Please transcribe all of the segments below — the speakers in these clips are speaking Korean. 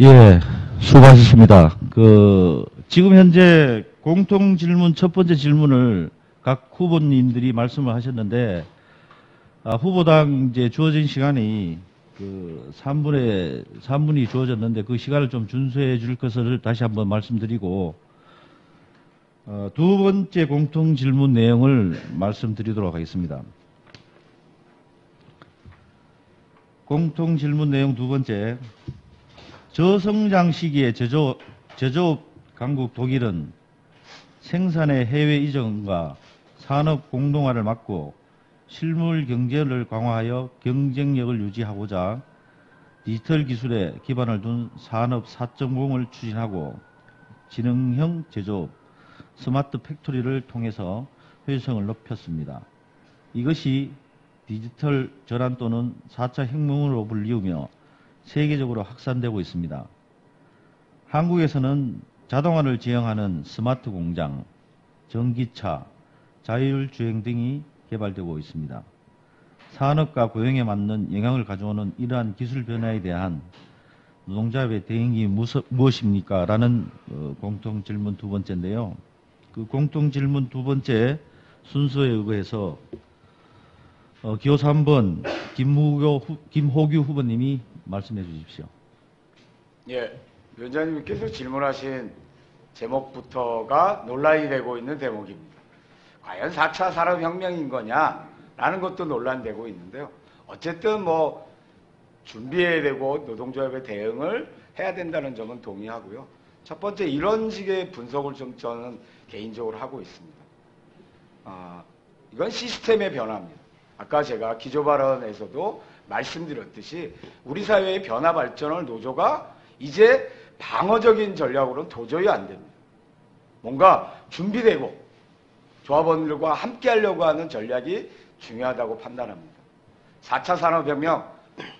예, 수고하셨습니다. 지금 현재 공통 질문 첫 번째 질문을 각 후보님들이 말씀을 하셨는데, 후보당 이제 주어진 시간이 3분이 주어졌는데 그 시간을 좀 준수해 줄 것을 다시 한번 말씀드리고, 두 번째 공통 질문 내용을 말씀드리도록 하겠습니다. 공통 질문 내용 두 번째. 저성장 시기에 제조업 강국 독일은 생산의 해외 이전과 산업 공동화를 막고 실물 경제를 강화하여 경쟁력을 유지하고자 디지털 기술에 기반을 둔 산업 4.0을 추진하고 지능형 제조업, 스마트 팩토리를 통해서 효율성을 높였습니다. 이것이 디지털 전환 또는 4차 혁명으로 불리우며 세계적으로 확산되고 있습니다. 한국에서는 자동화를 지향하는 스마트 공장, 전기차, 자율주행 등이 개발되고 있습니다. 산업과 고용에 맞는 영향을 가져오는 이러한 기술 변화에 대한 노동자의 대응이 무엇입니까? 라는 공통 질문 두 번째인데요. 그 공통 질문 두 번째 순서에 의거해서 기호 3번 김호규 후보님이 말씀해 주십시오. 예, 위원장님께서 질문하신 제목부터가 논란이 되고 있는 대목입니다. 과연 4차 산업혁명인 거냐라는 것도 논란되고 있는데요. 어쨌든 준비해야 되고 노동조합의 대응을 해야 된다는 점은 동의하고요. 첫 번째 이런 식의 분석을 좀 저는 개인적으로 하고 있습니다. 이건 시스템의 변화입니다. 아까 제가 기조 발언에서도 말씀드렸듯이 우리 사회의 변화 발전을 노조가 이제 방어적인 전략으로는 도저히 안 됩니다. 뭔가 준비되고 조합원들과 함께 하려고 하는 전략이 중요하다고 판단합니다. 4차 산업혁명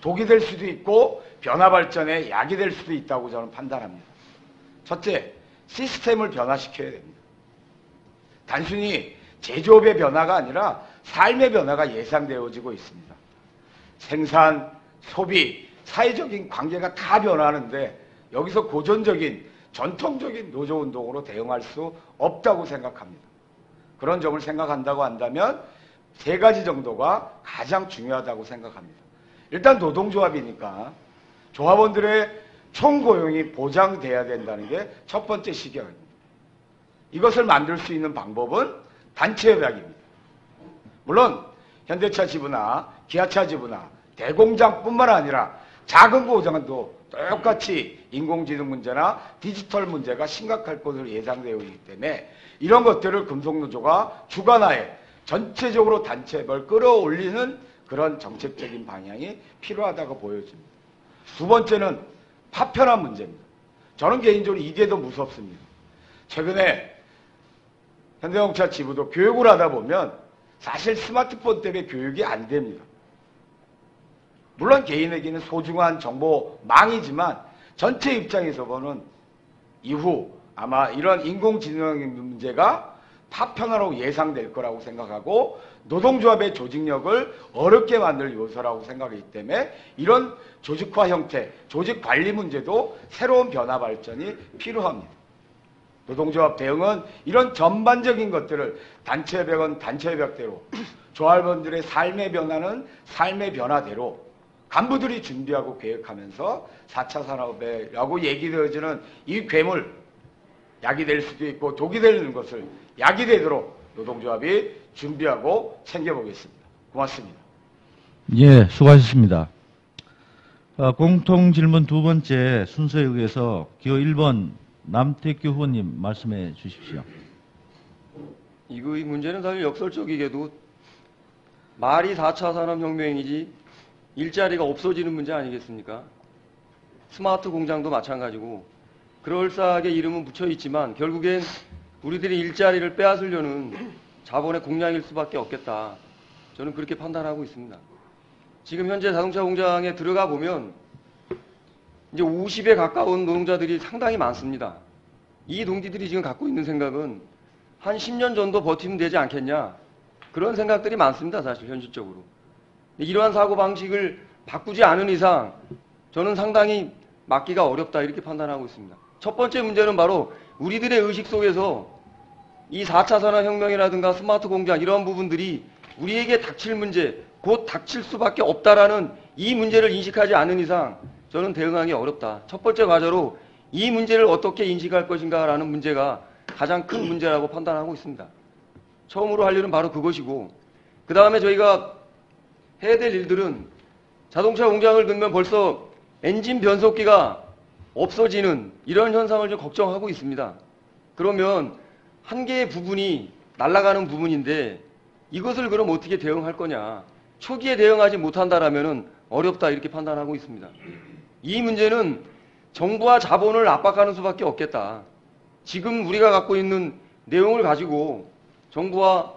독이 될 수도 있고 변화 발전의 약이 될 수도 있다고 저는 판단합니다. 첫째, 시스템을 변화시켜야 됩니다. 단순히 제조업의 변화가 아니라 삶의 변화가 예상되어지고 있습니다. 생산, 소비, 사회적인 관계가 다 변화하는데 여기서 고전적인 전통적인 노조운동으로 대응할 수 없다고 생각합니다. 그런 점을 생각한다고 한다면 세 가지 정도가 가장 중요하다고 생각합니다. 일단 노동조합이니까 조합원들의 총고용이 보장돼야 된다는 게 첫 번째 시각입니다. 이것을 만들 수 있는 방법은 단체협약입니다. 물론 현대차 지부나 기아차 지부나 대공장뿐만 아니라 작은 공장도 똑같이 인공지능 문제나 디지털 문제가 심각할 것으로 예상되어 있기 때문에 이런 것들을 금속노조가 주관하에 전체적으로 단체협약을 끌어올리는 그런 정책적인 방향이 필요하다고 보여집니다. 두 번째는 파편화 문제입니다. 저는 개인적으로 이게 더 무섭습니다. 최근에 현대자동차 지부도 교육을 하다 보면 사실 스마트폰 때문에 교육이 안 됩니다. 물론 개인에게는 소중한 정보망이지만 전체 입장에서 보는 이후 아마 이런 인공지능 문제가 파편화로 예상될 거라고 생각하고 노동조합의 조직력을 어렵게 만들 요소라고 생각하기 때문에 이런 조직화 형태, 조직관리 문제도 새로운 변화 발전이 필요합니다. 노동조합 대응은 이런 전반적인 것들을 단체협약은 단체협약대로 조합원들의 삶의 변화는 삶의 변화대로 간부들이 준비하고 계획하면서 4차 산업이라고 얘기되어지는 이 괴물, 약이 될 수도 있고 독이 되는 것을 약이 되도록 노동조합이 준비하고 챙겨보겠습니다. 고맙습니다. 예, 수고하셨습니다. 공통 질문 두 번째 순서에 의해서 기호 1번 남태규 후보님 말씀해 주십시오. 이 문제는 사실 역설적이게도 말이 4차 산업혁명이지 일자리가 없어지는 문제 아니겠습니까? 스마트 공장도 마찬가지고 그럴싸하게 이름은 붙여 있지만 결국엔 우리들이 일자리를 빼앗으려는 자본의 공략일 수밖에 없겠다. 저는 그렇게 판단하고 있습니다. 지금 현재 자동차 공장에 들어가 보면 이제 50에 가까운 노동자들이 상당히 많습니다. 이 동지들이 지금 갖고 있는 생각은 한 10년 정도 버티면 되지 않겠냐. 그런 생각들이 많습니다. 사실 현실적으로. 이러한 사고방식을 바꾸지 않은 이상 저는 상당히 막기가 어렵다 이렇게 판단하고 있습니다. 첫 번째 문제는 바로 우리들의 의식 속에서 이 4차 산업혁명이라든가 스마트 공장 이런 부분들이 우리에게 닥칠 문제, 곧 닥칠 수밖에 없다라는 이 문제를 인식하지 않는 이상 저는 대응하기 어렵다. 첫 번째 과제로 이 문제를 어떻게 인식할 것인가라는 문제가 가장 큰 문제라고 판단하고 있습니다. 처음으로 할 일은 바로 그것이고, 그 다음에 저희가 해야 될 일들은 자동차 공장을 넣으면 벌써 엔진 변속기가 없어지는 이런 현상을 좀 걱정하고 있습니다. 그러면 한 개의 부분이 날아가는 부분인데 이것을 그럼 어떻게 대응할 거냐. 초기에 대응하지 못한다라면 어렵다 이렇게 판단하고 있습니다. 이 문제는 정부와 자본을 압박하는 수밖에 없겠다. 지금 우리가 갖고 있는 내용을 가지고 정부와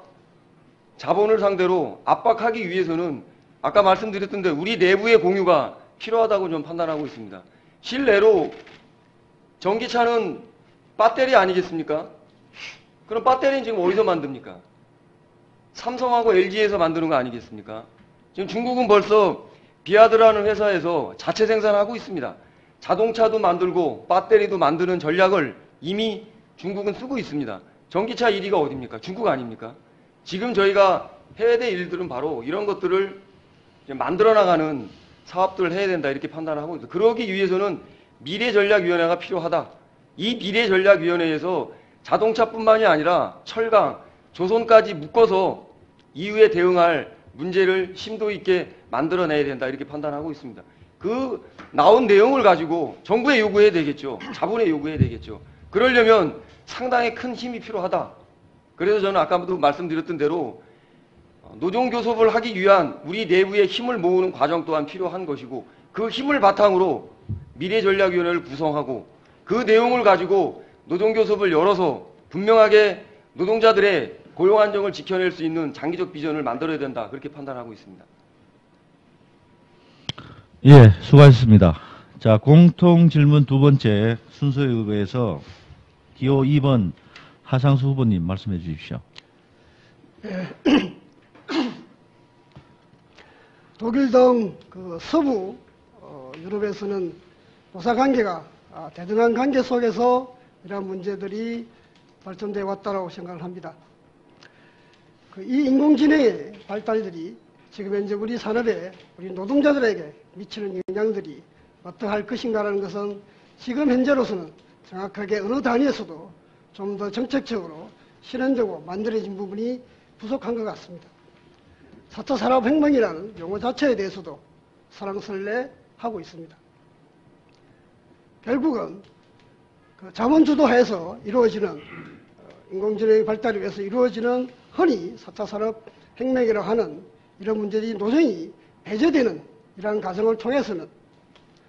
자본을 상대로 압박하기 위해서는 아까 말씀드렸던 데 우리 내부의 공유가 필요하다고 좀 판단하고 있습니다. 실내로 전기차는 배터리 아니겠습니까? 그럼 배터리는 지금 어디서 만듭니까? 삼성하고 LG에서 만드는 거 아니겠습니까? 지금 중국은 벌써 비아드라는 회사에서 자체 생산하고 있습니다. 자동차도 만들고 배터리도 만드는 전략을 이미 중국은 쓰고 있습니다. 전기차 1위가 어디입니까? 중국 아닙니까? 지금 저희가 해야 될 일들은 바로 이런 것들을 만들어 나가는 사업들을 해야 된다 이렇게 판단을 하고 있습니다. 그러기 위해서는 미래전략위원회가 필요하다. 이 미래전략위원회에서 자동차뿐만이 아니라 철강, 조선까지 묶어서 이후에 대응할 문제를 심도 있게 만들어내야 된다 이렇게 판단하고 있습니다. 그 나온 내용을 가지고 정부에 요구해야 되겠죠. 자본에 요구해야 되겠죠. 그러려면 상당히 큰 힘이 필요하다. 그래서 저는 아까도 말씀드렸던 대로 노동교섭을 하기 위한 우리 내부의 힘을 모으는 과정 또한 필요한 것이고, 그 힘을 바탕으로 미래전략위원회를 구성하고 그 내용을 가지고 노동교섭을 열어서 분명하게 노동자들의 고용 안정을 지켜낼 수 있는 장기적 비전을 만들어야 된다 그렇게 판단하고 있습니다. 예, 수고하셨습니다. 자, 공통 질문 두 번째 순서에 의해서 기호 2번 하상수 후보님 말씀해 주십시오. 독일 등 그 서부 유럽에서는 노사관계가 대등한 관계 속에서 이러한 문제들이 발전되어 왔다고 생각을 합니다. 이 인공지능의 발달들이 지금 현재 우리 산업에 우리 노동자들에게 미치는 영향들이 어떠할 것인가라는 것은 지금 현재로서는 정확하게 어느 단위에서도 좀 더 정책적으로 실현되고 만들어진 부분이 부족한 것 같습니다. 4차 산업혁명이라는 용어 자체에 대해서도 설레하고 있습니다. 결국은 그 자본주도하에서 이루어지는 인공지능의 발달에 의해서 이루어지는 흔히 4차 산업혁명이라고 하는 이런 문제들이 노정이 배제되는 이러한 과정을 통해서는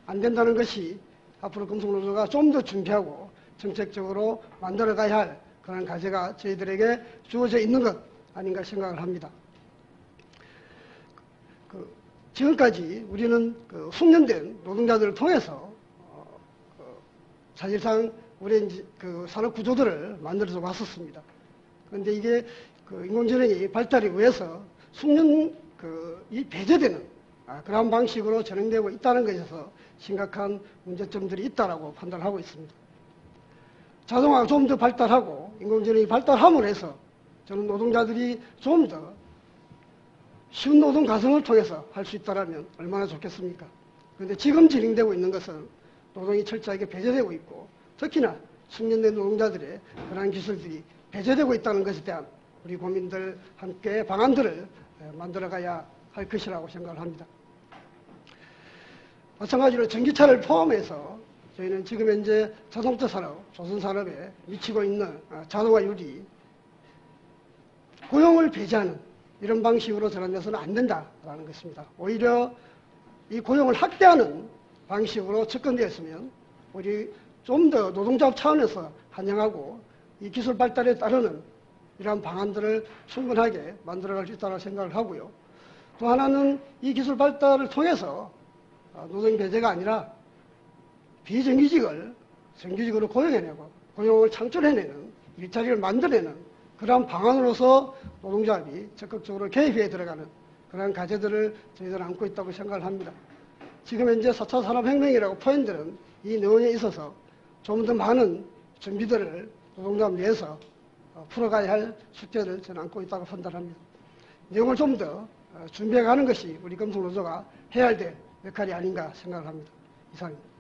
안 된다는 것이 앞으로 금속노조가 좀 더 준비하고 정책적으로 만들어가야 할 그런 과제가 저희들에게 주어져 있는 것 아닌가 생각을 합니다. 지금까지 우리는 숙련된 노동자들을 통해서 사실상 우리의 산업 구조들을 만들어서 왔었습니다. 그런데 이게 인공지능이 발달에 의해서 숙련이 배제되는 그런 방식으로 진행되고 있다는 것에서 심각한 문제점들이 있다고 판단하고 있습니다. 자동화가 좀 더 발달하고 인공지능이 발달함으로 해서 저는 노동자들이 좀 더 쉬운 노동 과정을 통해서 할 수 있다면 얼마나 좋겠습니까? 그런데 지금 진행되고 있는 것은 노동이 철저하게 배제되고 있고, 특히나 숙련된 노동자들의 그러한 기술들이 배제되고 있다는 것에 대한 우리 국민들 함께 방안들을 만들어가야 할 것이라고 생각을 합니다. 마찬가지로 전기차를 포함해서 저희는 지금 현재 자동차 산업, 조선 산업에 미치고 있는 자동화율이 고용을 배제하는 이런 방식으로 전환돼서는 안 된다라는 것입니다. 오히려 이 고용을 확대하는 방식으로 접근되었으면 우리 좀 더 노동자업 차원에서 환영하고 이 기술 발달에 따르는 이러한 방안들을 충분하게 만들어갈 수 있다고 생각을 하고요. 또 하나는 이 기술 발달을 통해서 노동 배제가 아니라 비정규직을 정규직으로 고용해내고 고용을 창출해내는 일자리를 만들어내는 그러한 방안으로서 노동조합이 적극적으로 개입해 들어가는 그러한 과제들을 저희들은 안고 있다고 생각을 합니다. 지금 현재 4차 산업혁명이라고 표현되는 이 내용에 있어서 좀 더 많은 준비들을 노동자를 위해서 풀어가야 할 숙제를 저는 안고 있다고 판단합니다. 내용을 좀 더 준비해가는 것이 우리 금속노조가 해야 될 역할이 아닌가 생각을 합니다. 이상입니다.